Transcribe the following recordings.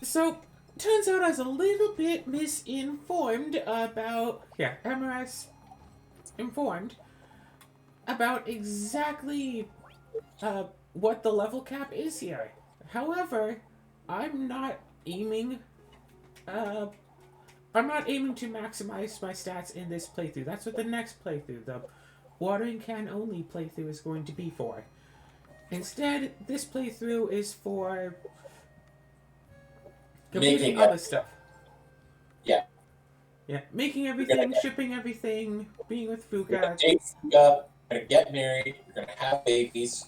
So, turns out I was a little bit misinformed about. Yeah, MRS informed about exactly what the level cap is here. However, I'm not aiming. Uh, I'm not aiming to maximize my stats in this playthrough. That's what the next playthrough, the watering can only playthrough, is going to be for. Instead, this playthrough is for completing Making other everything. stuff. Yeah. Yeah, making You're gonna everything, shipping everything, being with you're gonna Fuka. date Fuga, you're gonna get married, you're gonna have babies.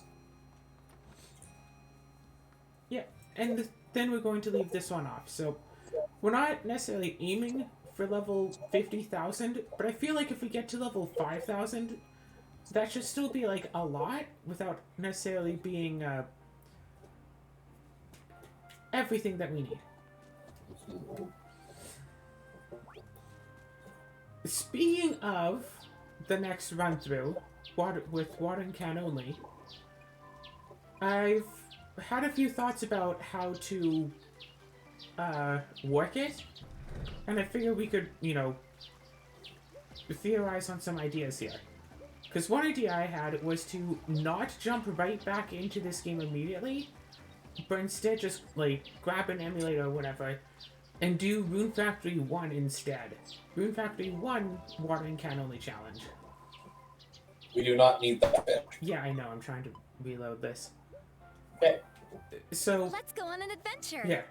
Yeah, and then we're going to leave this one off. So we're not necessarily aiming for level 50,000, but I feel like if we get to level 5,000, that should still be like a lot without necessarily being everything that we need. Speaking of the next run through, with watering can only, I've had a few thoughts about how to work it, and I figure we could, theorize on some ideas here. Because one idea I had was to not jump right back into this game immediately, but instead just, like, grab an emulator or whatever and do Rune Factory 1 instead. Rune Factory 1 watering can only challenge. We do not need that bit. Yeah, I know, I'm trying to reload this. Okay. So, Let's go on an adventure. yeah.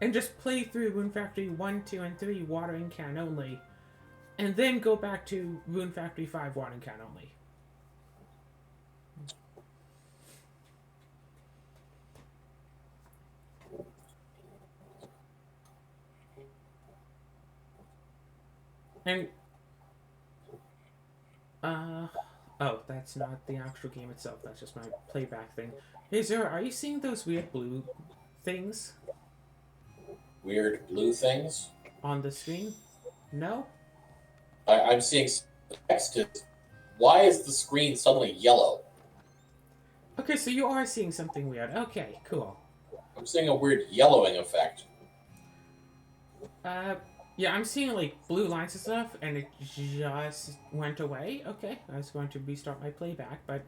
And just play through Rune Factory 1, 2, and 3 watering can only, and then go back to Rune Factory 5 watering can only. And, oh, that's not the actual game itself, that's just my playback thing. Hey, Zara, are you seeing those weird blue things Weird blue things. on the screen? No? I'm seeing text. Why is the screen suddenly yellow? Okay, so you are seeing something weird. Okay, cool. I'm seeing a weird yellowing effect. Uh, yeah, I'm seeing, like, blue lines and stuff, and it just went away. Okay, I was going to restart my playback, but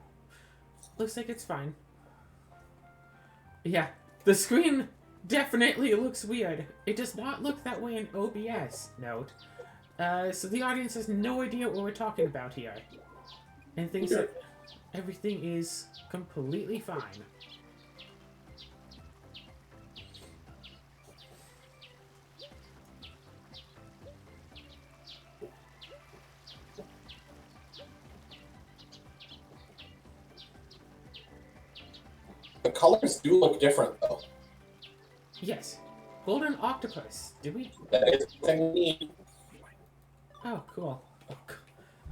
looks like it's fine. Yeah, the screen definitely looks weird. It does not look that way in OBS, note. So the audience has no idea what we're talking about here. And thinks that everything is completely fine. The colors do look different, though. Yes. Golden octopus. Did we? That is the thing we need. Oh, cool. Oh,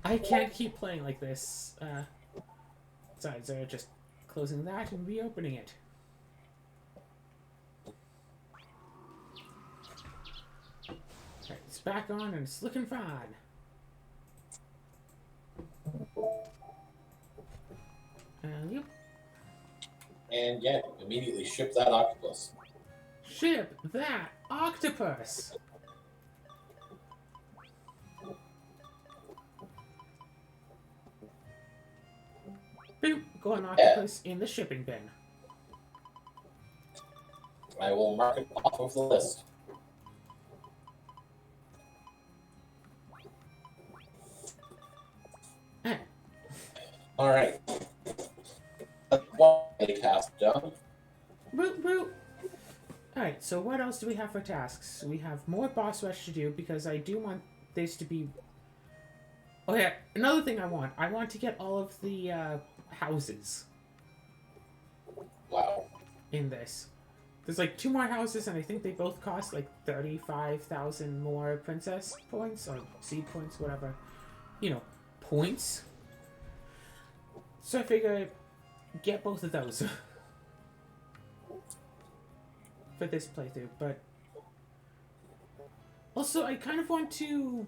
I can't keep playing like this. Sorry, Zara, just closing that and reopening it. Alright, it's back on and it's looking fine. Yep. And yeah, immediately ship that octopus. Ship that octopus! Boop! Go on octopus in the shipping bin. I will mark it off of the list. All right. That's one task done. Boop, boop. Alright, so what else do we have for tasks? We have more boss rush to do because I do want this to be... Oh yeah, another thing I want to get all of the houses Wow. in this. There's like 2 more houses and I think they both cost like 35,000 more princess points or seed points, whatever. You know, points. So I figure get both of those for this playthrough, but also I kind of want to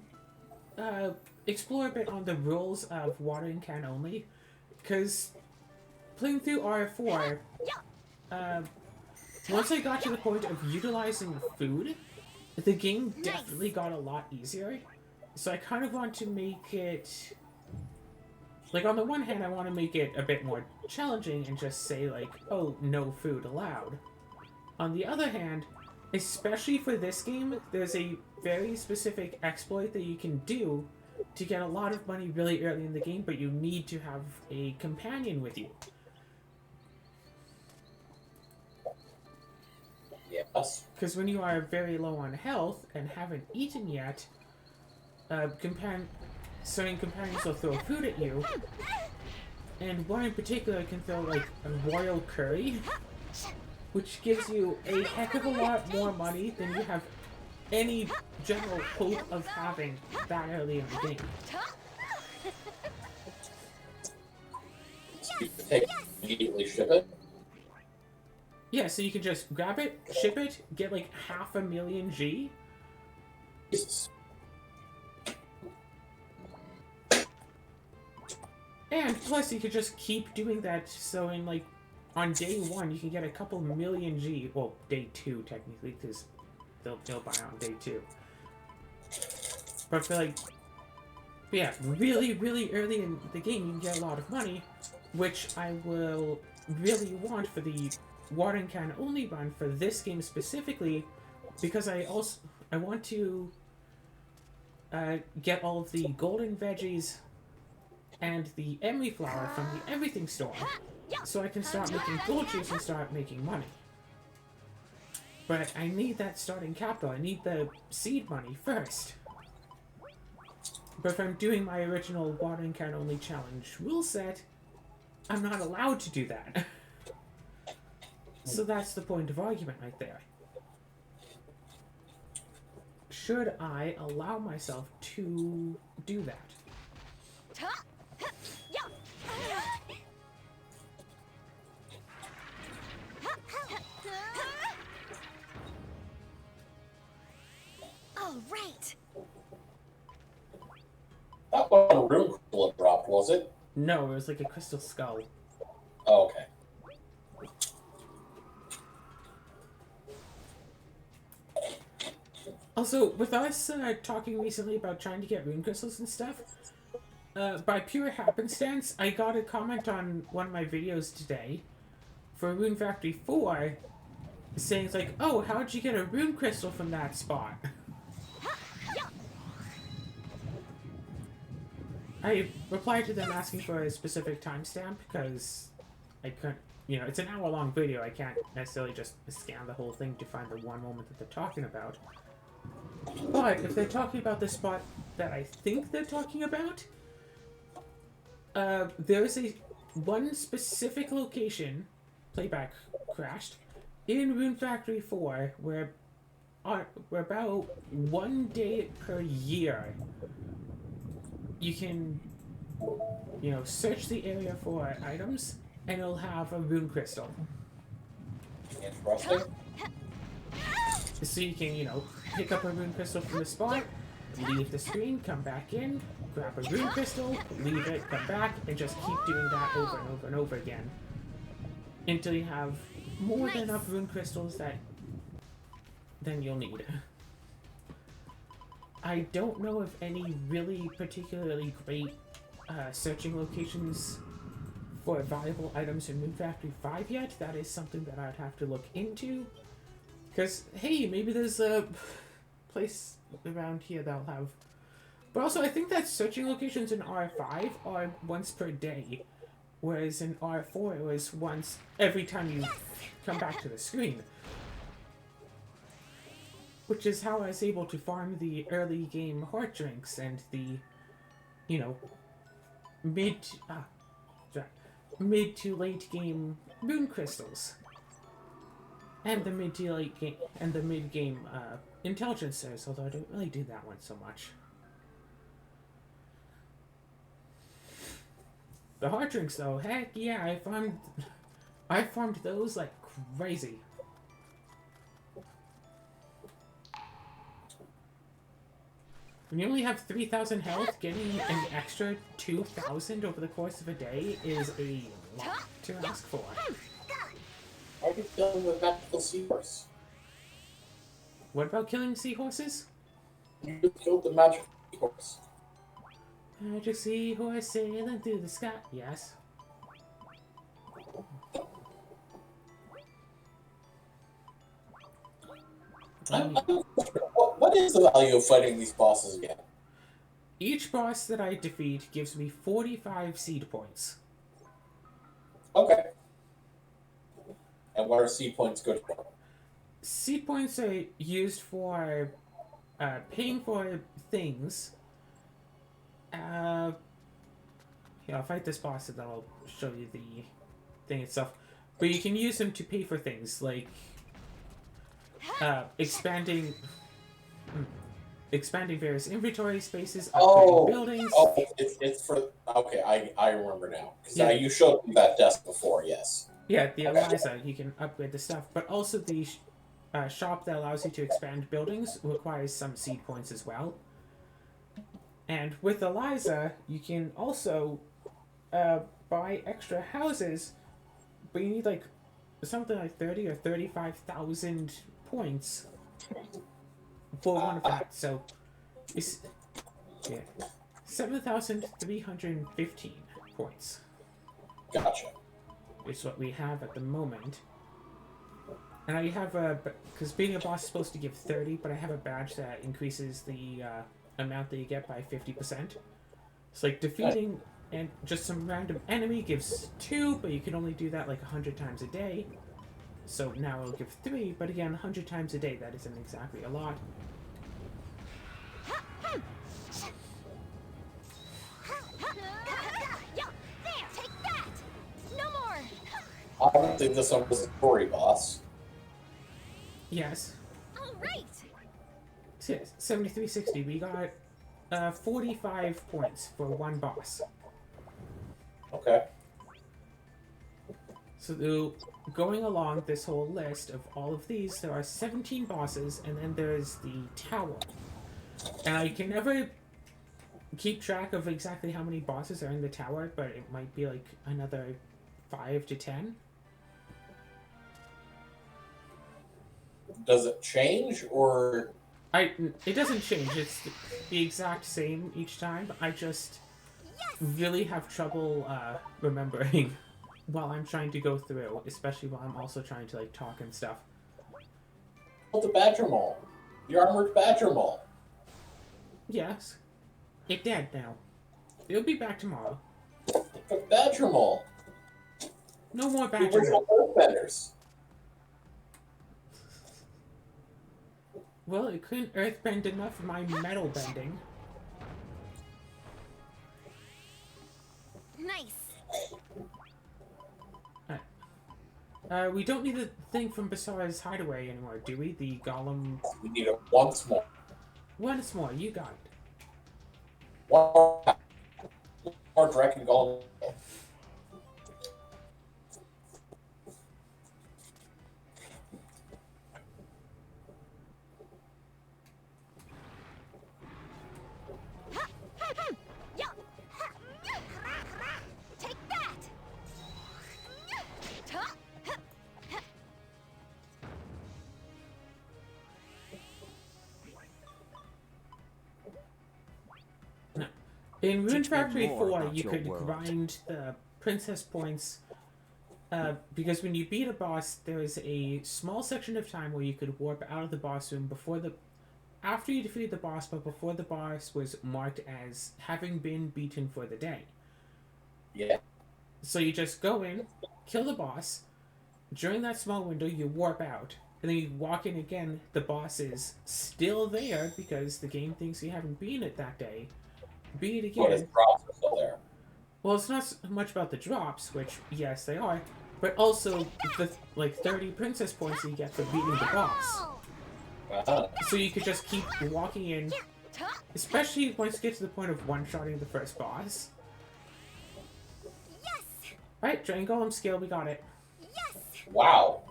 explore a bit on the rules of watering can only, because playing through R4, once I got to the point of utilizing food, the game definitely got a lot easier. So I kind of want to make it... Like, on the one hand, I want to make it a bit more challenging and just say, like, oh, no food allowed. On the other hand, especially for this game, there's a very specific exploit that you can do to get a lot of money really early in the game, but you need to have a companion with you. Yes. Because when you are very low on health and haven't eaten yet, certain companions will throw food at you, and one in particular can throw, like, a royal curry, which gives you a heck of a lot more money than you have any general hope of having that early in the game. So you can take immediately ship it. Yeah, so you can just grab it, ship it, get like 500,000 G. Jesus. And plus, you could just keep doing that, so in, like, on day 1, you can get a couple million G. Well, day 2, technically, because they'll buy on day 2. But for, like, yeah, really, really early in the game, you can get a lot of money, which I will really want for the watering can only run for this game specifically, because I want to get all of the golden veggies and the emery flower from the everything store, so I can start making gold juice and start making money. But I need that starting capital. I need the seed money first. But if I'm doing my original watering can only challenge rule set, I'm not allowed to do that. So that's the point of argument right there. Should I allow myself to do that? All right. That wasn't a rune crystal it dropped, was it? No, it was like a crystal skull. Oh, okay. Also, with us talking recently about trying to get rune crystals and stuff, by pure happenstance, I got a comment on one of my videos today for Rune Factory 4 saying, it's like, oh, how'd you get a rune crystal from that spot? I replied to them asking for a specific timestamp because I couldn't, you know, it's an hour-long video. I can't necessarily just scan the whole thing to find the one moment that they're talking about. But if they're talking about the spot that I think they're talking about, there's one specific location, playback crashed, in Rune Factory 4 where about 1 day per year you can, you know, search the area for items and it'll have a rune crystal. Interesting. So you can, you know, pick up a rune crystal from the spot, leave the screen, come back in, grab a rune crystal, leave it, come back, and just keep doing that over and over and over again until you have more than enough rune crystals than you'll need. I don't know of any really particularly great searching locations for valuable items in Rune Factory 5 yet. That is something that I'd have to look into. Because, hey, maybe there's a place around here that'll have... But also, I think that searching locations in R5 are once per day, whereas in R4 it was once every time you come back to the screen. Which is how I was able to farm the early game heart drinks and the, you know, mid to late game rune crystals. And the mid to late game and the mid game intelligencers, although I don't really do that one so much. The heart drinks though, heck yeah, I farmed those like crazy. When you only have 3,000 health, getting an extra 2,000 over the course of a day is a lot to ask for. I How do you kill him with magical seahorse? What about killing seahorses? You just killed the magical seahorse. Magic seahorse sailing through the sky. Yes. What is the value of fighting these bosses again? Each boss that I defeat gives me 45 seed points. Okay. And what are seed points good for? Seed points are used for paying for things. Yeah, I'll fight this boss and then I'll show you the thing itself. But you can use them to pay for things like expanding various inventory spaces, upgrading buildings. Oh, it's for... Okay, I remember now. Because Yeah. you showed me that desk before, yes. Yeah, the Eliza, you can upgrade the stuff. But also the shop that allows you to expand buildings requires some seed points as well. And with Eliza, you can also buy extra houses, but you need like something like 30 or 35,000 points for one of that. So it's 7,315 points. Gotcha. Is what we have at the moment. And I have because being a boss is supposed to give 30, but I have a badge that increases the amount that you get by 50%. It's like defeating and just some random enemy gives 2, but you can only do that like 100 times a day. So now it'll give 3, but again, 100 times a day, that isn't exactly a lot. There, take that! No more! I don't think this one was a story boss. Yes. All right! 7360, we got 45 points for one boss. Okay. So going along this whole list of all of these, there are 17 bosses, and then there's the tower. And I can never keep track of exactly how many bosses are in the tower, but it might be like another 5 to 10. Does it change, or... It doesn't change, it's the exact same each time. I just really have trouble remembering while I'm trying to go through, especially while I'm also trying to like talk and stuff. Oh, the Badger Mole. The armored Badger Mole. Yes. It dead now. It'll be back tomorrow. The Badger Mole. No more The badger. original Earthbenders. Well, it couldn't earthbend enough for my metal bending. Nice! We don't need the thing from Basara's hideaway anymore, do we? The golem... We need it once more. Once more, you got it. One more Dragon Golem. Take that! In Rune Teach me Factory more 4, about you your could world. grind the princess points, because when you beat a boss, there is a small section of time where you could warp out of the boss room after you defeated the boss, but before the boss was marked as having been beaten for the day. Yeah. So you just go in, kill the boss, during that small window you warp out, and then you walk in again, the boss is still there because the game thinks you haven't beaten it that day. Beat it But his again. props are still there. Well, it's not so much about the drops, which, yes, they are, but also the, 30 princess points you get for beating the boss. Uh-huh. So you could just keep walking in, especially once you get to the point of one-shotting the first boss. Yes! Alright, Dragon Golem skill, we got it. Yes! Wow.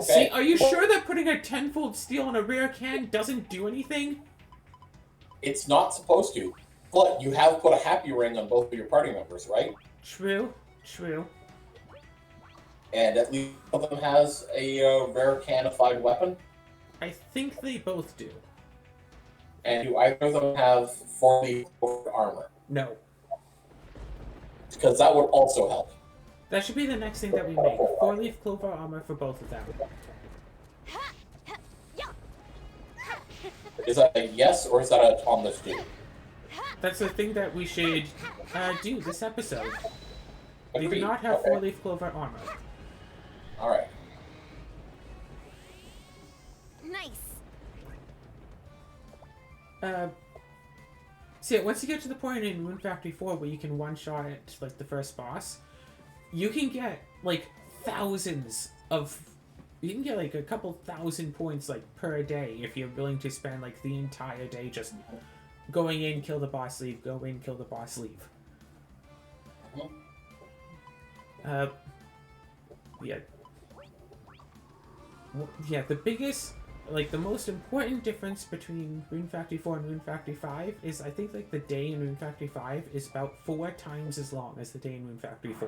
See, are you sure that putting a tenfold steel on a rare can doesn't do anything? It's not supposed to. But you have put a happy ring on both of your party members, right? True, true. and at least one of them has a rare canified weapon? I think they both do. And do either of them have 4-leaf armor? No. Because that would also help. That should be the next thing that we make. 4-leaf clover armor for both of them. Is that a yes, or is that a on this do? That's the thing that we should do this episode. They do Agreed. not have Okay. 4-leaf clover armor. Alright. Nice. So yeah, once you get to the point in Rune Factory 4 where you can one-shot it, like, the first boss, you can get, like, thousands of... You can get, like, a couple thousand points, like, per day if you're willing to spend, like, the entire day just going in, kill the boss, leave, go in, kill the boss, leave. Yeah. Yeah, the biggest... Like, the most important difference between Rune Factory 4 and Rune Factory 5 is, I think, like, the day in Rune Factory 5 is about 4 times as long as the day in Rune Factory 4.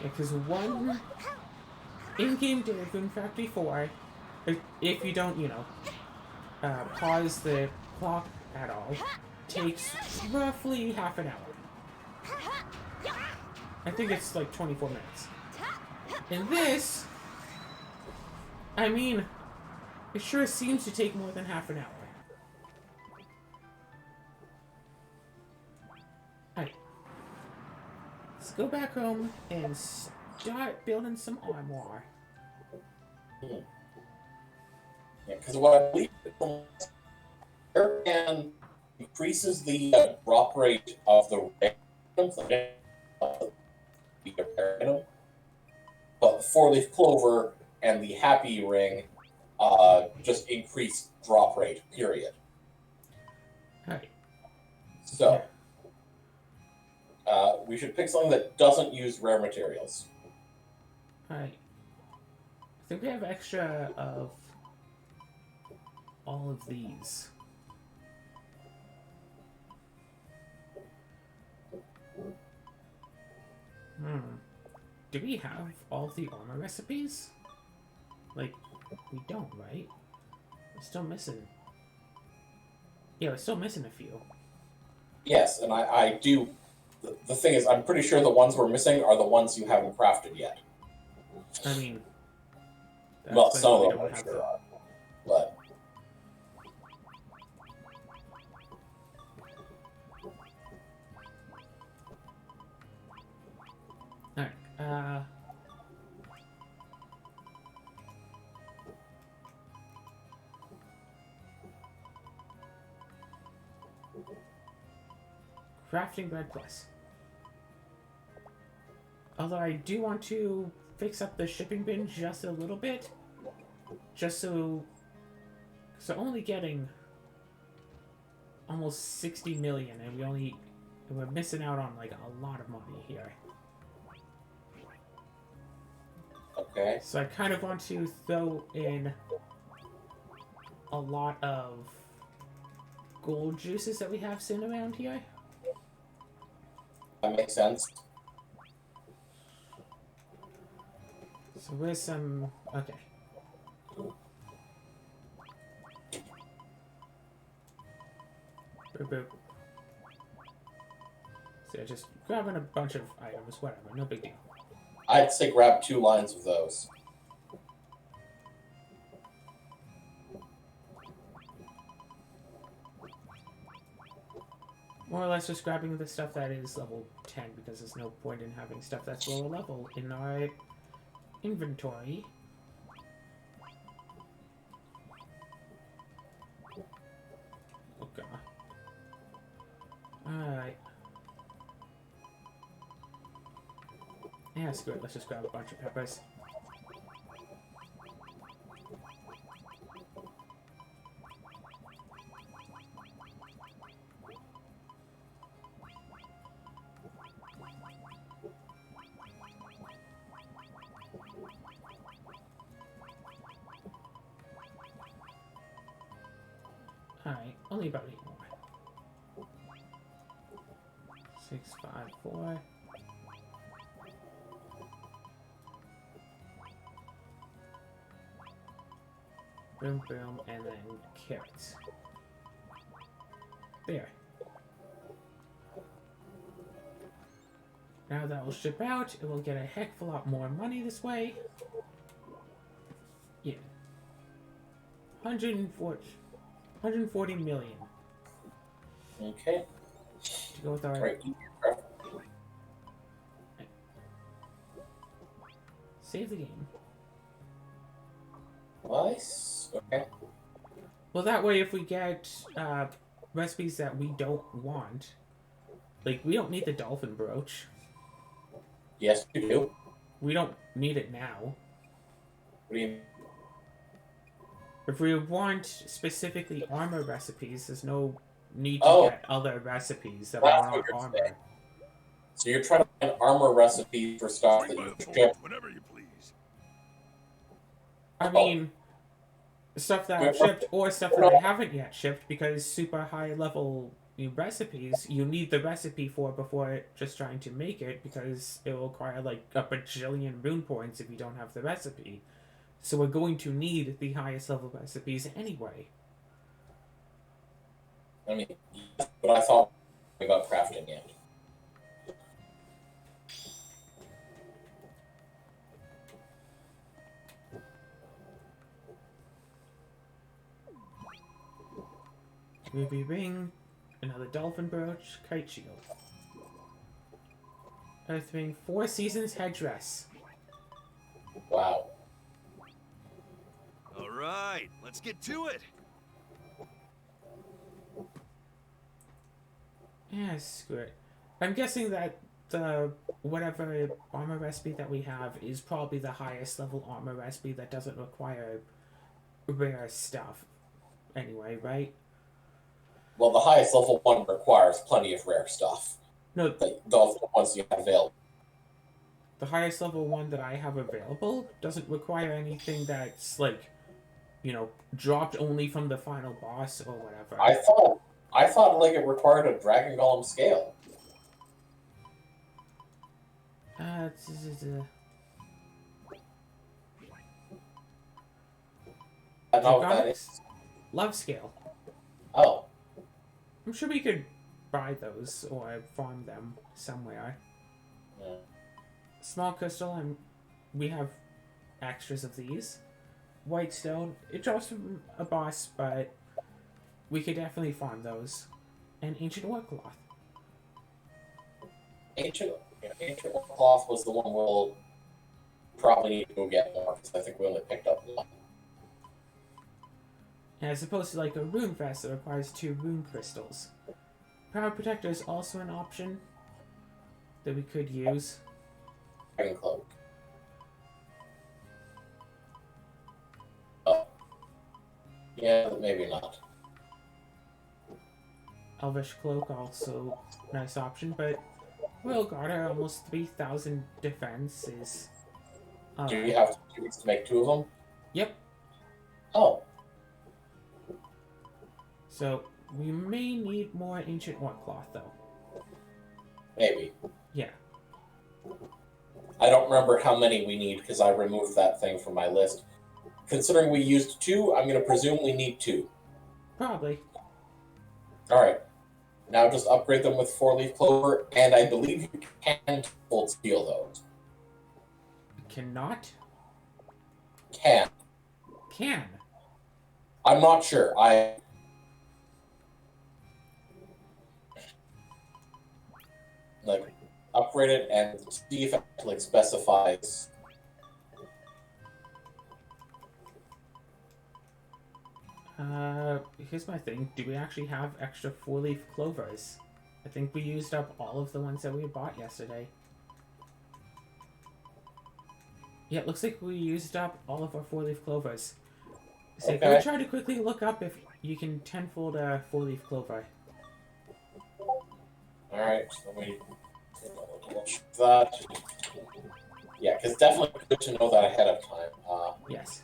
Because one in-game day of Rune Factory 4, if you don't, you know, pause the clock at all, takes roughly half an hour. I think it's like 24 minutes. In this, I mean, it sure seems to take more than half an hour. Alright. Let's go back home and start building some armor. Yeah, because what I believe can increases the drop rate of the but the 4-leaf clover and the happy ring just increase drop rate, period. Alright. So we should pick something that doesn't use rare materials. Alright. I think we have extra of all of these. Do we have all the armor recipes? Like, we don't, right? We're still missing. Yeah, we're still missing a few. Yes, and I do. The thing is, I'm pretty sure the ones we're missing are the ones you haven't crafted yet. I mean... Well, that's some when we of them don't I'm have sure them. are. But Alright, Crafting bread plus. Although I do want to fix up the shipping bin just a little bit. Just so... Because we're only getting almost 60 million and we're missing out on like a lot of money here. okay. So I kind of want to throw in a lot of gold juices that we have sitting around here. That makes sense. So where's some... Okay. Boop, boop. So just grabbing a bunch of items, whatever, no big deal. I'd say grab 2 lines of those. More or less just grabbing the stuff that is level 10, because there's no point in having stuff that's lower level in our inventory. Okay. Alright. Yeah, screw it. Let's just grab a bunch of peppers. Alright, only about 8 more. 6, 5, 4. Boom, boom, and then carrots. There. Now that will ship out, it will get a heck of a lot more money this way. Yeah. 140 million. Okay. To go with our... Right. Save the game. Nice. Okay. Well, that way if we get recipes that we don't want, like, we don't need the dolphin brooch. Yes, you do. We don't need it now. What do you mean? If we want specifically armor recipes, there's no need to get other recipes that are not armor. Saying. So you're trying to find armor recipes for stuff that you ship. Whenever you please. I mean, stuff that I've shipped or stuff that I haven't yet shipped, because super high level recipes, you need the recipe for before just trying to make it, because it will require like a bajillion rune points if you don't have the recipe. So we're going to need the highest level recipes anyway. I mean, but I thought about crafting it. Ruby ring, another dolphin brooch, kite shield. Earth ring, 4 seasons headdress. Wow. All right, let's get to it. Yeah, screw it. I'm guessing that the whatever armor recipe that we have is probably the highest level armor recipe that doesn't require rare stuff. Anyway, right? Well, the highest level one requires plenty of rare stuff. No, the ones you have available. The highest level one that I have available doesn't require anything that's like, you know, dropped only from the final boss or whatever. I thought like it required a dragon golem scale. I don't know what that is. Love scale. Oh. I'm sure we could buy those or farm them somewhere. Yeah. Small crystal, and we have extras of these. White stone, it drops from a boss, but we could definitely farm those. And ancient ore cloth. Ancient ore cloth was the one we'll probably need to go get more, because I think we only picked up one. As opposed to like a rune vest that requires 2 rune crystals. Power protector is also an option that we could use. Dragon cloak. Oh. Yeah, maybe not. Elvish cloak also nice option, but Royal Guard are almost 3,000 defense is. Do you have to make 2 of them? Yep. Oh. So we may need more ancient ore cloth though. Maybe. Yeah. I don't remember how many we need because I removed that thing from my list. Considering we used 2, I'm going to presume we need 2. Probably. Alright. Now just upgrade them with 4-leaf clover, and I believe you can full steal those. Cannot? Can. Can. I'm not sure. Upgrade it and see if it specifies. Here's my thing. Do we actually have extra 4-leaf clovers? I think we used up all of the ones that we bought yesterday. Yeah, it looks like we used up all of our 4-leaf clovers. So Okay. can we try to quickly look up if you can 10-fold a 4-leaf clover? Alright, so let me that. Yeah, because definitely good to know that ahead of time. Yes.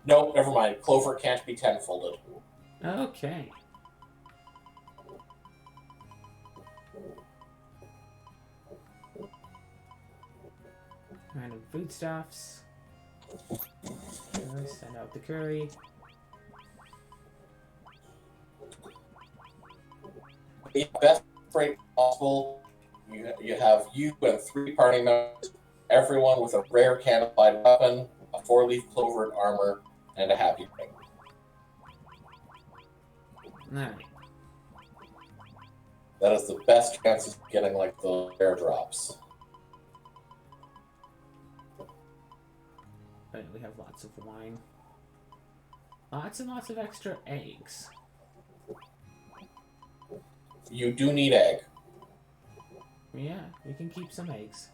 Nope, never mind. Clover can't be tenfolded. Okay. Random foodstuffs. Send out the curry. The best break possible. You have you and 3 party members, everyone with a rare canopied weapon, a 4-leaf clovered armor, and a happy ring. Alright. That is the best chance of getting like the rare drops. But we have lots of wine. Lots and lots of extra eggs. You do need egg. Yeah, we can keep some eggs.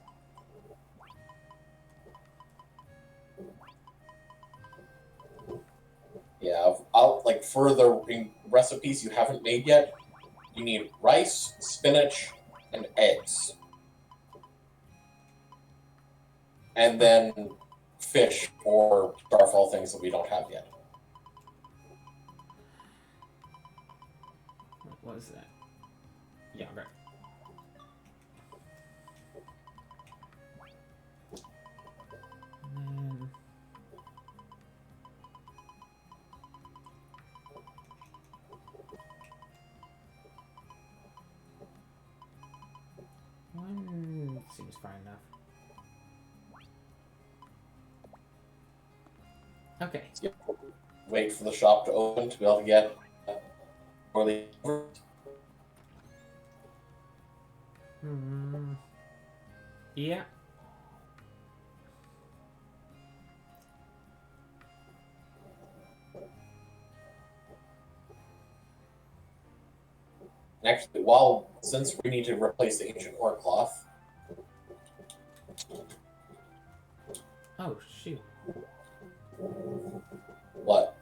Yeah, like for the recipes you haven't made yet, you need rice, spinach, and eggs. And then fish or starfall things that we don't have yet. What was that? Yogurt. And then... one seems fine enough. Okay. Yep. Wait for the shop to open to be able to get early. Yeah. Actually, since we need to replace the ancient ore cloth, Oh, shoot. what?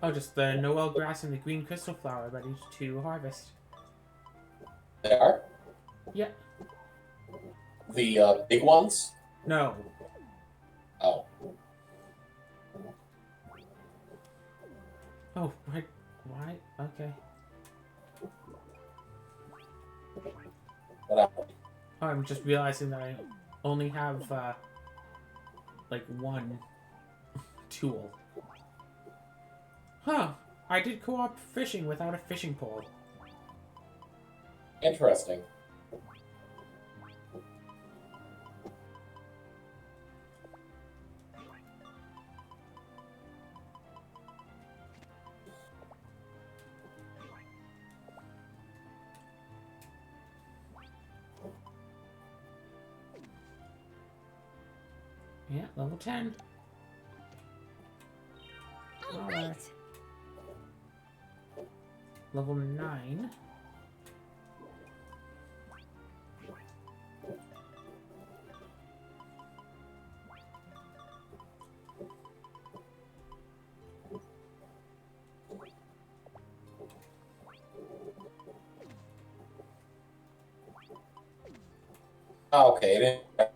Oh, just the Noel grass and the green crystal flower ready to harvest. They are? Yeah. The big ones? No. Oh. Oh, right. Why? Okay. What happened? Oh, I'm just realizing that I only have, like, one tool. Huh. I did co-op fishing without a fishing pole. Interesting. Yeah, level 10. All Alright. right. Level 9. Oh, okay. It didn't...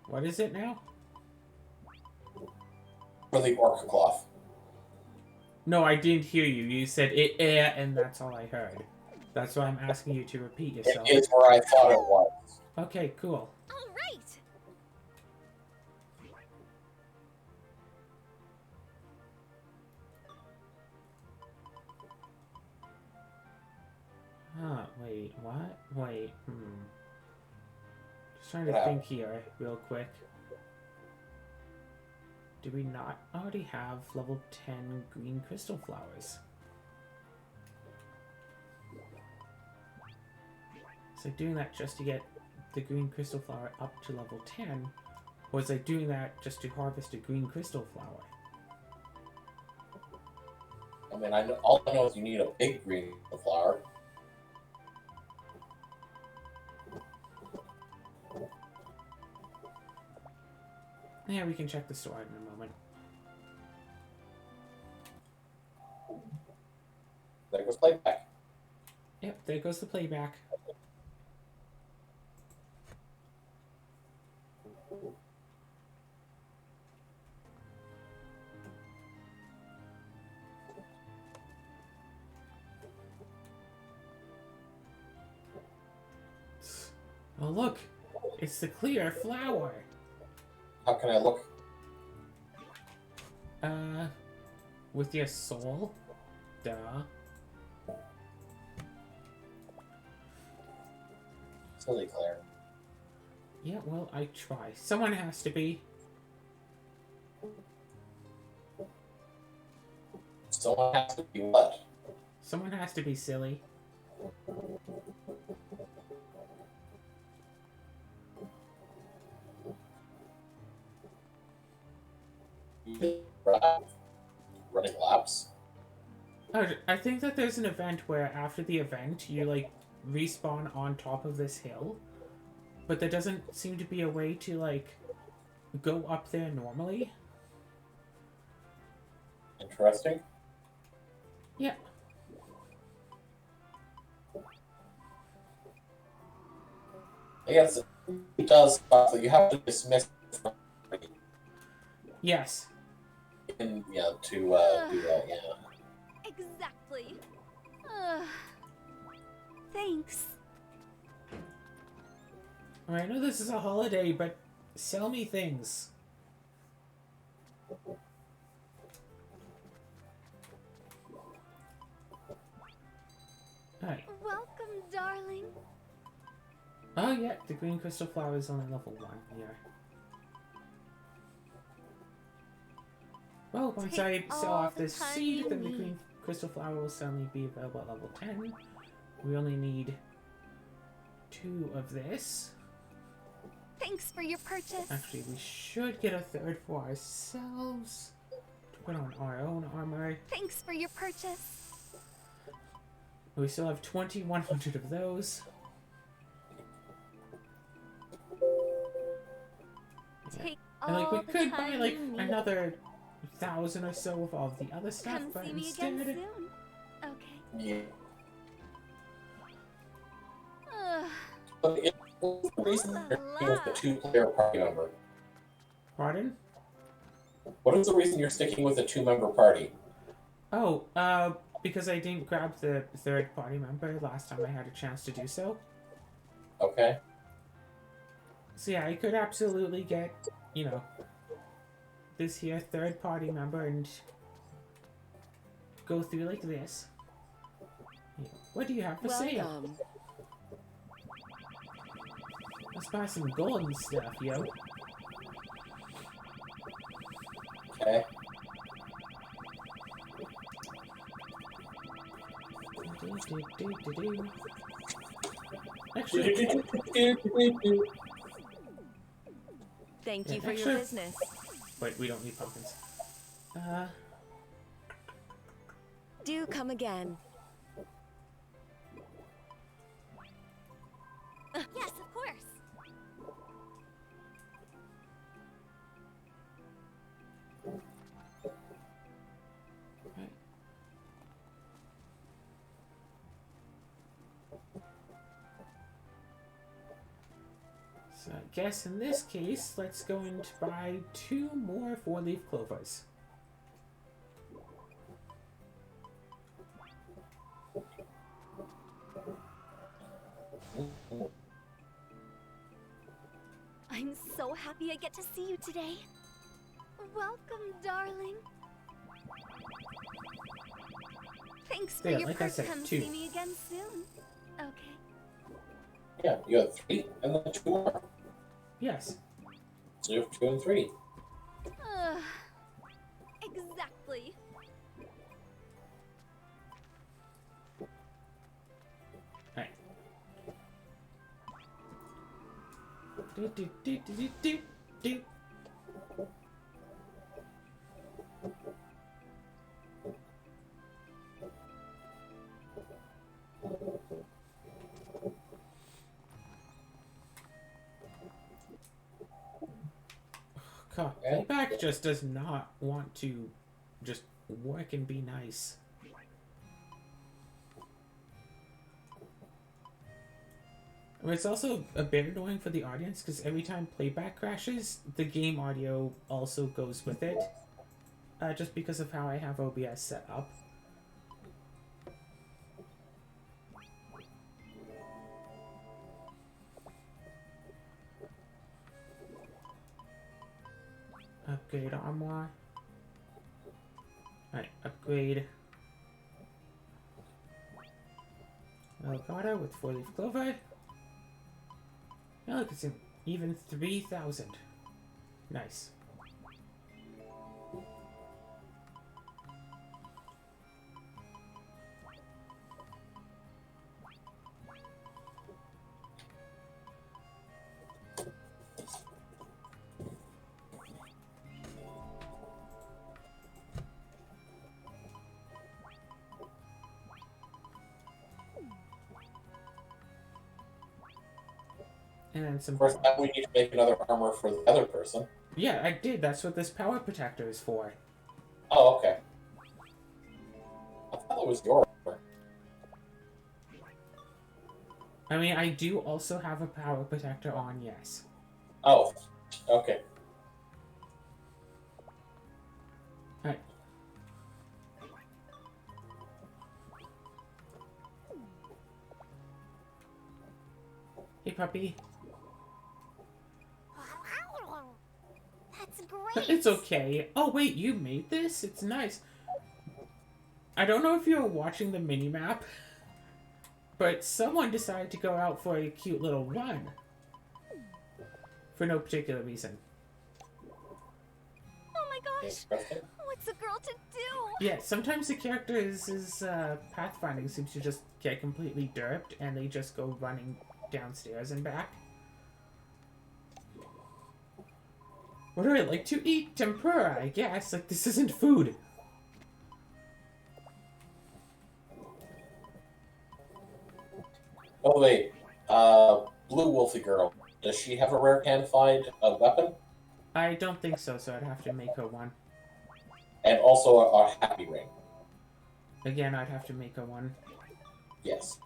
What is it now? For the orc cloth. No, I didn't hear you. You said it air, and that's all I heard. That's why I'm asking you to repeat yourself. It is where I thought it was. Okay, cool. All right. Huh, wait, what? Wait, Just trying to Yeah. think here, real quick. Do we not already have level 10 green crystal flowers? Is I doing that just to get the green crystal flower up to level 10? Or is I doing that just to harvest a green crystal flower? I mean, all I know is you need a big green flower. Yeah, we can check the store in a moment. There goes playback. Yep, there goes the playback. Oh, look! It's the clear flower! How can I look? With your soul? Duh. Silly Claire. Yeah, well, I try. Someone has to be. Someone has to be what? Someone has to be silly. Running laps? Oh, I think that there's an event where after the event, you, like, respawn on top of this hill. But there doesn't seem to be a way to, like, go up there normally. Interesting. Yeah. I guess it does, but you have to dismiss it Yes. to do that, yeah. Exactly. Thanks. I know this is a holiday, but sell me things. Alright. Welcome, darling. Oh, yeah, the green crystal flower is only level 1 here. Well, once Take I sell all off the this time seed, you then the need. green crystal flower will suddenly be available at level 10. We only need 2 of this. Thanks for your purchase. Actually, we should get a third for ourselves to put on our own armor. Thanks for your purchase. We still have 2,100 of those. Yeah. Take And like we all the could buy time like you need. another 1,000 or so of all the other stuff, Come but see me instead, again soon. Okay. Yeah. Ugh. But what's the reason La you're sticking with the la. 2-player party member? pardon? What is the reason you're sticking with a 2-member party? Oh, because I didn't grab the third party member last time I had a chance to do so. Okay. So yeah, I could absolutely get, you know, this here third party member and go through like this. Yeah. What do you have for sale? Welcome. Let's buy some golden stuff, yo. Okay. Actually, Thank Yeah, you for actually- your business. wait, we don't need pumpkins. Do come again. Yes, of course. Right. So I guess in this case, let's go and buy 2 more 4-leaf clovers. I'm so happy I get to see you today. Welcome, darling. Thanks for Yeah, your like I purchase. said, Come 2. see me again soon. Okay. Yeah, you have 3 and then 2 more. Yes. So you have 2 and 3. Exactly. Right. Do, do, do, do, do, do, do. God, playback just does not want to just work and be nice. I mean, it's also a bit annoying for the audience because every time playback crashes, the game audio also goes with it. Just because of how I have OBS set up. Upgrade armor. Alright, upgrade Avocado with 4-leaf clover. Yeah, look, it's even 3,000. Nice. And some. First time we need to make another armor for the other person. Yeah, I did. That's what this power protector is for. Oh, okay. I thought it was your armor. I mean, I do also have a power protector on, yes. Oh, okay. Alright. Hey, puppy. That's great. It's okay. Oh, wait, you made this? It's nice. I don't know if you were watching the mini-map, but someone decided to go out for a cute little run. For no particular reason. Oh my gosh. What's a girl to do? Yeah, sometimes the character's pathfinding seems to just get completely derped and they just go running downstairs and back. What do I like to eat? Tempura, I guess. Like, this isn't food. Oh, wait. Blue Wolfie Girl. Does she have a rare can-find weapon? I don't think so, so I'd have to make her one. And also a happy ring. Again, I'd have to make her one. Yes.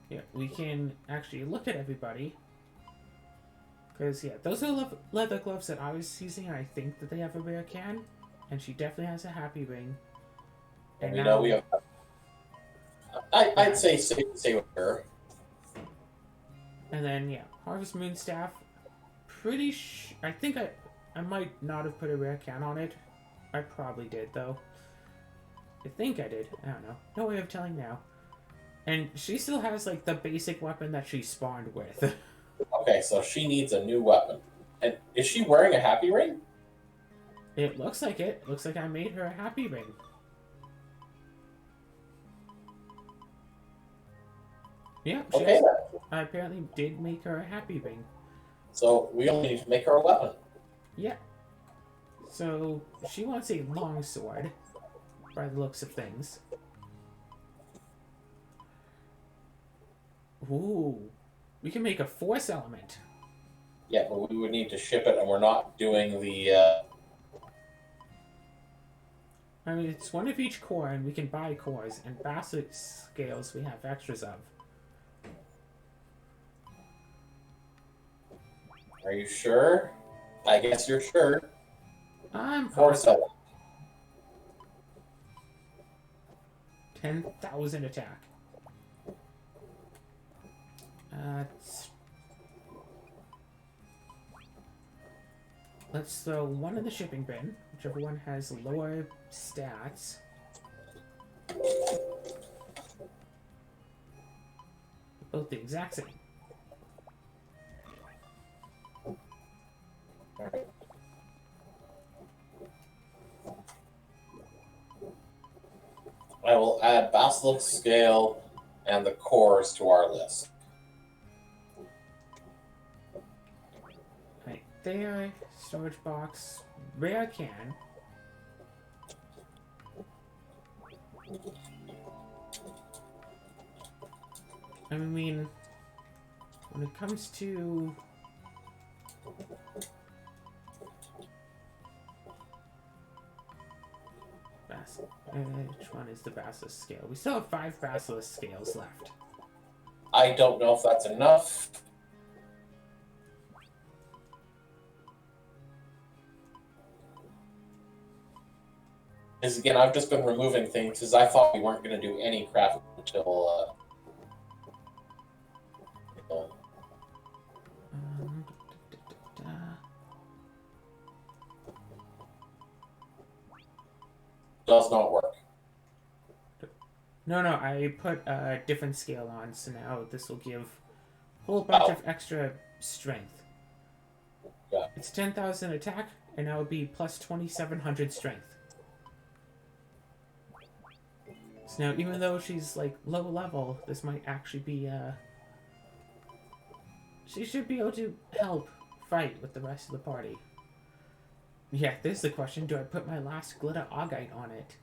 Yeah, we can actually look at everybody. Because, yeah, those are leather gloves that I was using, and I think that they have a rare can. And she definitely has a happy ring. And we know we have... I'd say with her. And then, yeah, Harvest Moon Staff. I think I might not have put a rare can on it. I probably did, though. I think I did. I don't know. No way of telling now. And she still has, like, the basic weapon that she spawned with. Okay, so she needs a new weapon. And is she wearing a happy ring? It looks like it. Looks like I made her a happy ring. Yeah, Okay, I apparently did make her a happy ring. so we only need to make her a weapon. Yeah. So, she wants a long sword, by the looks of things. Ooh. We can make a force element. Yeah, but we would need to ship it, and we're not doing the... I mean, it's one of each core, and we can buy cores, and basket scales we have extras of. Are you sure? I guess you're sure. I'm Force positive. element. 10,000 attack. Let's throw one in the shipping bin, whichever one has lower stats. Both the exact same. I will add Basilisk Scale and the cores to our list. Right there, storage box, rare can. I mean, when it comes to Which one is the basilisk scale? We still have 5 basilisk scales left. I don't know if that's enough. Because again, I've just been removing things because I thought we weren't going to do any crafting until. Um, da, da, da, da. Does not work. No, I put a different scale on, so now this will give a whole bunch of extra strength. Yeah. It's 10,000 attack, and now would be plus 2,700 strength. So now, even though she's like low level, this might actually be she should be able to help fight with the rest of the party. Yeah, this is the question. Do I put my last glitter augite on it?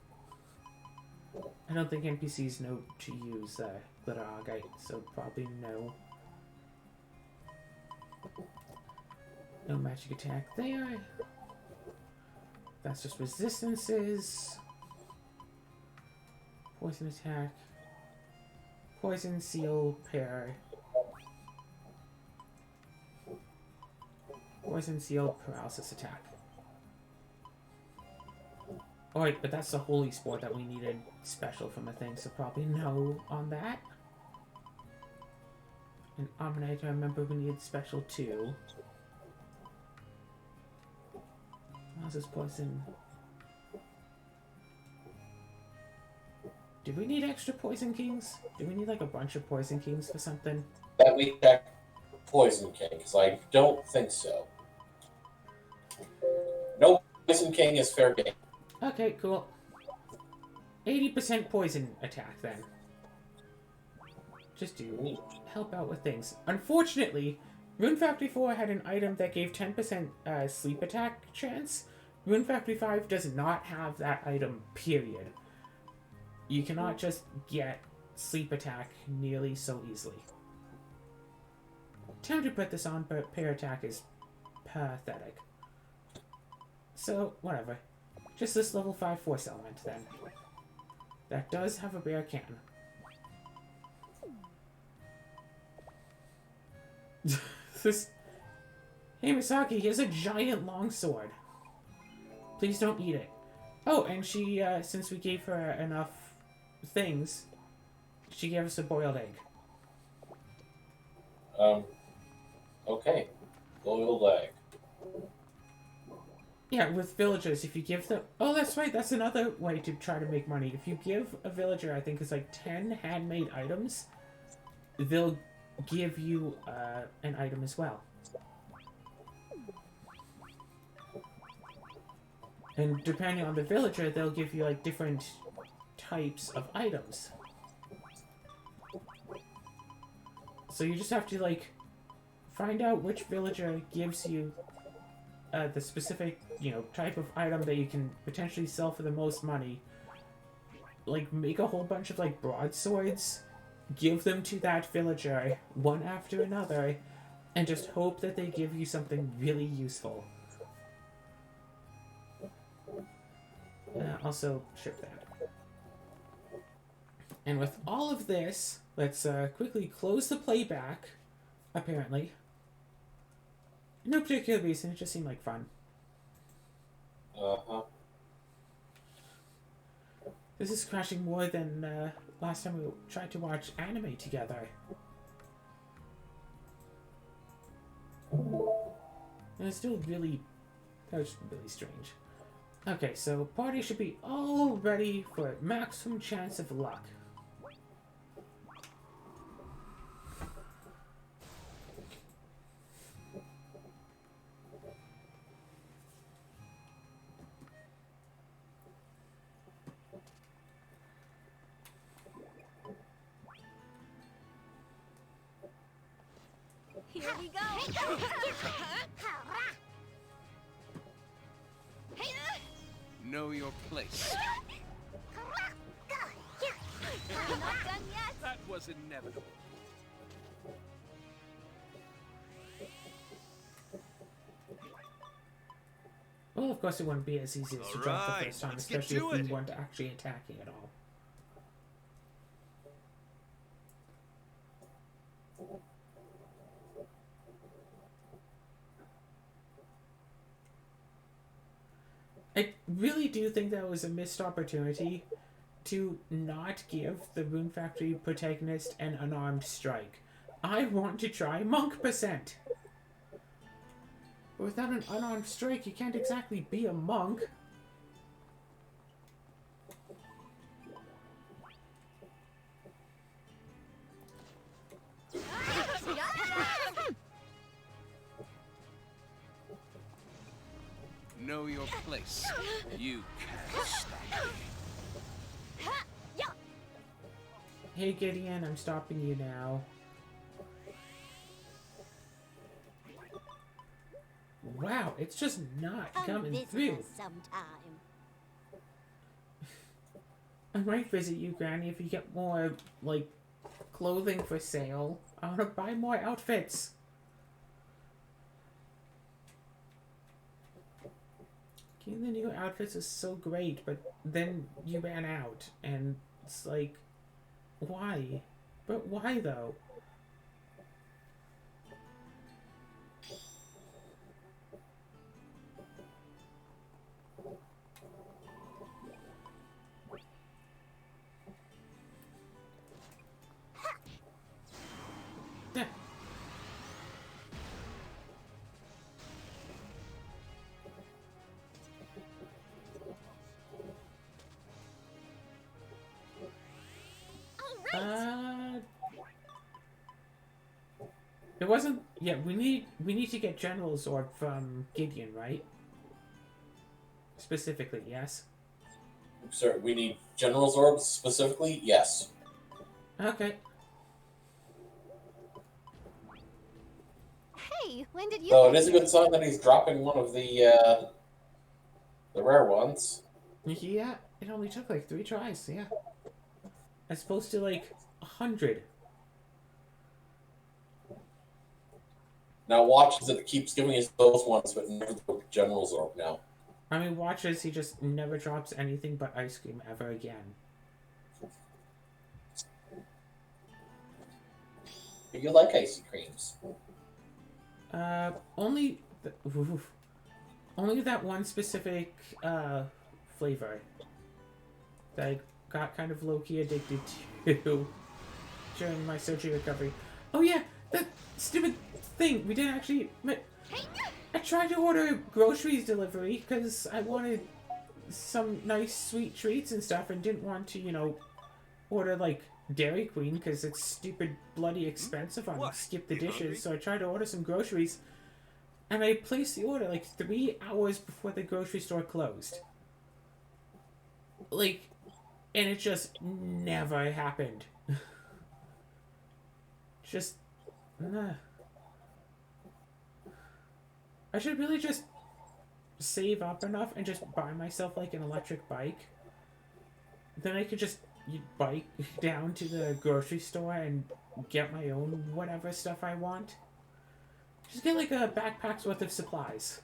I don't think NPCs know to use glitter augite, so probably no. No magic attack there. That's just resistances. Poison attack. Poison, seal, parry. Poison, seal, paralysis attack. Oh wait, but that's the holy sport that we needed special from a thing, so probably no on that. And Omnite, I remember we needed special too. How's this poison? Do we need extra poison kings? Do we need like a bunch of poison kings for something? Let me check Poison King, because I don't think so. No, Poison King is fair game. Okay, cool. 80% poison attack then. Just to help out with things. Unfortunately, Rune Factory 4 had an item that gave 10% sleep attack chance. Rune Factory 5 does not have that item, period. You cannot just get sleep attack nearly so easily. Time to put this on, but pair attack is pathetic. So, whatever. Just this level 5 force element then. That does have a bear cannon. This... Hey Misaki, here's a giant longsword. Please don't eat it. Oh, and she, since we gave her enough things, she gave us a boiled egg. Okay. Boiled egg. Yeah, with villagers, if you give them... Oh, that's right, that's another way to try to make money. If you give a villager, I think it's like 10 handmade items, they'll give you an item as well. And depending on the villager, they'll give you like different types of items. So you just have to like find out which villager gives you the specific, type of item that you can potentially sell for the most money. Like, make a whole bunch of, like, broadswords, give them to that villager, one after another, and just hope that they give you something really useful. Also, ship that. And with all of this, let's quickly close the playback, apparently. No particular reason, it just seemed like fun. Uh-huh. This is crashing more than last time we tried to watch anime together. And it's still really... That was really strange. Okay, so party should be all ready for maximum chance of luck. Here we go. Know your place. I'm not done yet. That was inevitable. Well, of course, it wouldn't be as easy as to drop the Alright, first time, let's get especially to if we it. weren't actually attacking at all. I really do think that was a missed opportunity to not give the Rune Factory protagonist an unarmed strike. I want to try Monk Percent. But without an unarmed strike, you can't exactly be a monk. Know your place. You can't stop me. Hey Gideon, I'm stopping you now. Wow, it's just not coming through. Sometime. I might visit you, Granny, if you get more, like, clothing for sale. I want to buy more outfits. Getting the new outfits is so great, but then you ran out, and it's like, why? But why, though? Yeah. It wasn't. Yeah, we need to get General's Orb from Gideon, right? Specifically, yes. Sir, we need General's Orbs specifically? Yes. Okay. Hey, when did you? So it is a good sign that he's dropping one of the rare ones. Yeah, it only took like 3 tries. Yeah, as opposed to like 100. Now watch as it keeps giving us those ones, but never the General's Orb now. I mean, watch as he just never drops anything but ice cream ever again. But you like icy creams. Only only that one specific flavor that I got kind of low-key addicted to during my surgery recovery. Oh yeah, that stupid thing. We didn't actually. I tried to order groceries delivery because I wanted some nice sweet treats and stuff, and didn't want to, you know, order like Dairy Queen because it's stupid bloody expensive on What? Skip the You Dishes. hungry? So I tried to order some groceries, and I placed the order like 3 hours before the grocery store closed. Like, and it just never happened. Just, nah. I should really just save up enough and just buy myself like an electric bike. Then I could just bike down to the grocery store and get my own whatever stuff I want. Just get like a backpack's worth of supplies.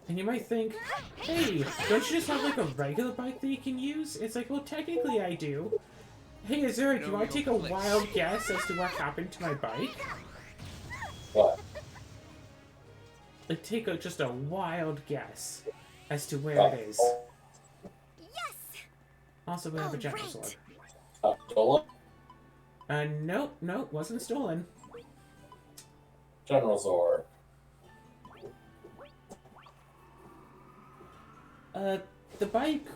And you might think, hey, don't you just have like a regular bike that you can use? It's like, well, technically I do. Hey, Azura, do you want to take a wild guess as to what happened to my bike? What? Like, take just a wild guess as to where it is. Yes. Also, we have a general Right. sword. Stolen? Nope, wasn't stolen. General's Orb. The bike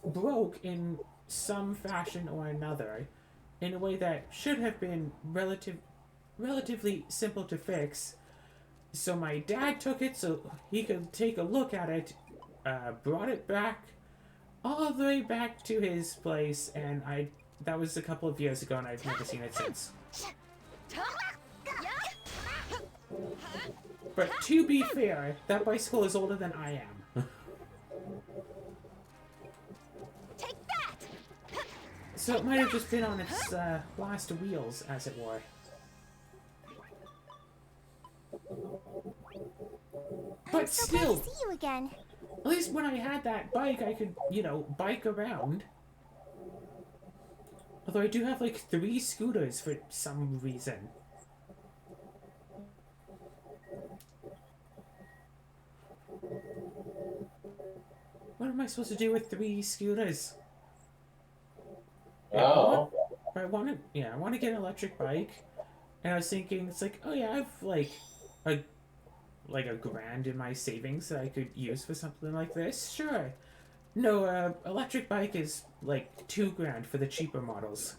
broke in some fashion or another, in a way that should have been relatively simple to fix. So my dad took it so he could take a look at it, brought it back, all the way back to his place, and that was a couple of years ago, and I've never seen it since. But to be fair, that bicycle is older than I am. Take that. So it might have just been on its last wheels, as it were. But I'm so still, glad to see you again. at least when I had that bike, I could, bike around. Although I do have like 3 scooters for some reason. What am I supposed to do with 3 scooters? Yeah, Oh. I want to get an electric bike. And I was thinking, it's like, oh yeah, I have a a grand in my savings that I could use for something like this. Sure. No, electric bike is like 2 grand for the cheaper models.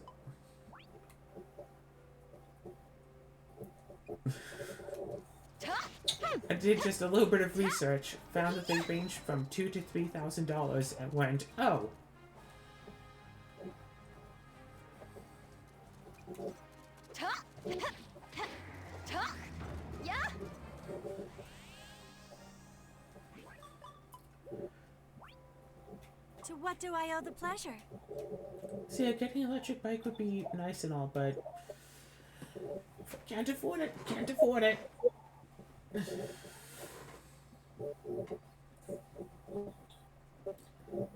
I did just a little bit of research, found that they range from $2,000 to $3,000, and went, oh. Yeah? To what do I owe the pleasure? See, getting an electric bike would be nice and all, but can't afford it. Can't afford it.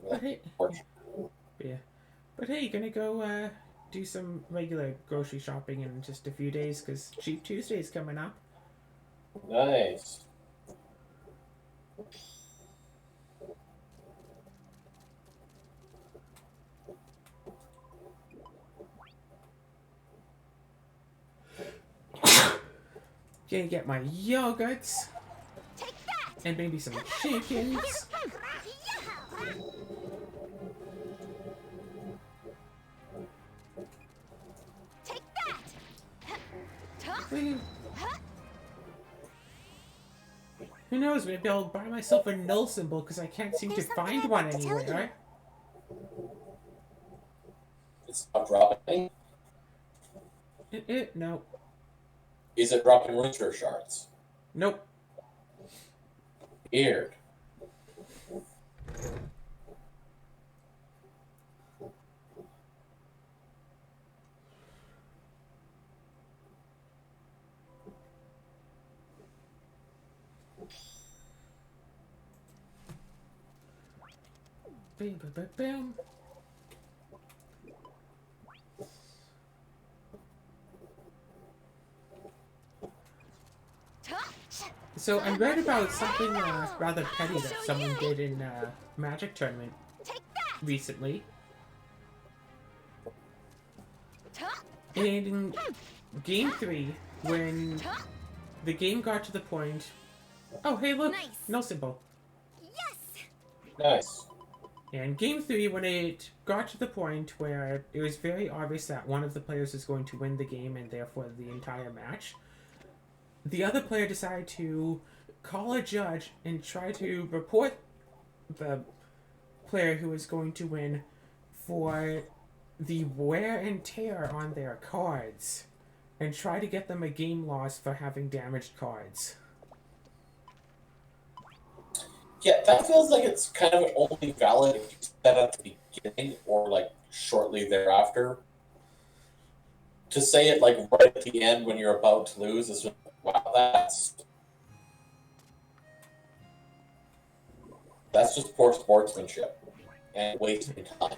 But hey, yeah. But hey, gonna go do some regular grocery shopping in just a few days because Cheap Tuesday's coming up. Nice. Gonna get my yogurts Take that! and maybe some chickens. Take that! Who knows? Maybe I'll buy myself a null symbol because I can't seem to There's something find I'd one like to tell anywhere. It's not dropping. No. Is it dropping rooster shards? Nope. Weird. Bam, bam, bam, bam. So I read about something rather petty that someone did in Magic Tournament recently. In Game 3, when the game got to the point... Oh, hey look! Nice. No symbol. Yes! Nice. And Game 3, when it got to the point where it was very obvious that one of the players was going to win the game and therefore the entire match, the other player decided to call a judge and try to report the player who was going to win for the wear and tear on their cards and try to get them a game loss for having damaged cards. Yeah, that feels like it's kind of only valid if you set at the beginning or like shortly thereafter. To say it like right at the end when you're about to lose is wow, that's just poor sportsmanship and wasting time.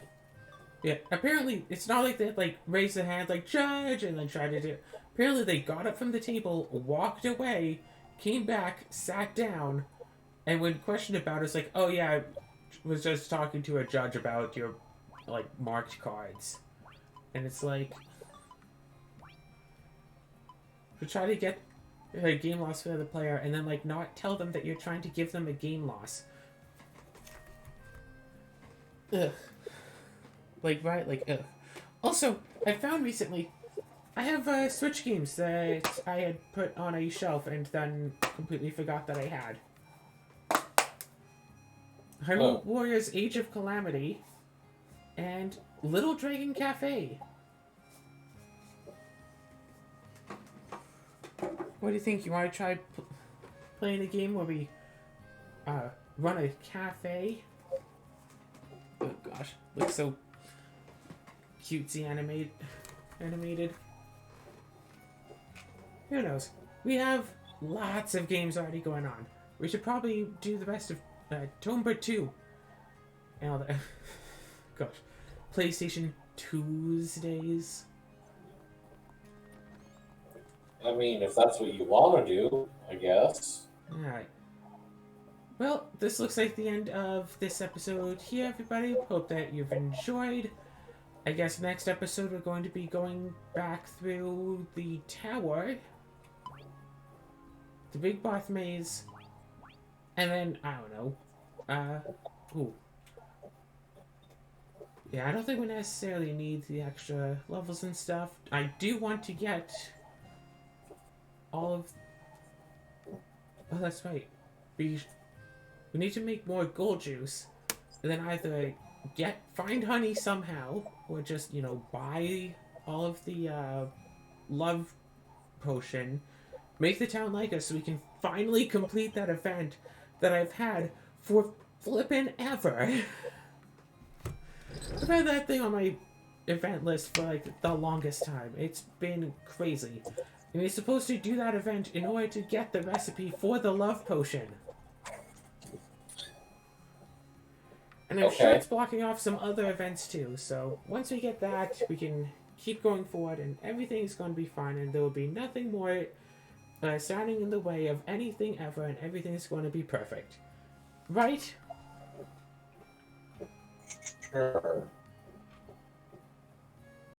Yeah, apparently it's not like they like raised their hand like judge and then tried to do. Apparently they got up from the table, walked away, came back, sat down, and when questioned about it, it's like, oh yeah, I was just talking to a judge about your like marked cards, and it's like to try to get a game loss for the player and then like not tell them that you're trying to give them a game loss. Ugh. Like, right, like, ugh. Also, I found recently, I have Switch games that I had put on a shelf and then completely forgot that I had. Hyrule Warriors Age of Calamity and Little Dragon Cafe. What do you think? You want to try playing a game where we run a cafe? Oh gosh, looks so cutesy animated. Who knows? We have lots of games already going on. we should probably do the rest of Tomber 2. And all that. Gosh. PlayStation Tuesdays. I mean, if that's what you want to do, I guess. Alright. Well, this looks like the end of this episode here, everybody. Hope that you've enjoyed. I guess next episode we're going to be going back through the tower, the Big Bath Maze, and then, I don't know, ooh. Yeah, I don't think we necessarily need the extra levels and stuff. I do want to get all of... Oh, that's right. We need to make more gold juice, and then either find honey somehow, or just, you know, buy all of the love potion, make the town like us so we can finally complete that event that I've had for flippin' ever. I've had that thing on my event list for like the longest time. It's been crazy. And you're supposed to do that event in order to get the recipe for the love potion. And I'm sure it's blocking off some other events too, so once we get that, we can keep going forward and everything's going to be fine and there will be nothing more standing in the way of anything ever and everything's going to be perfect. Right? Sure.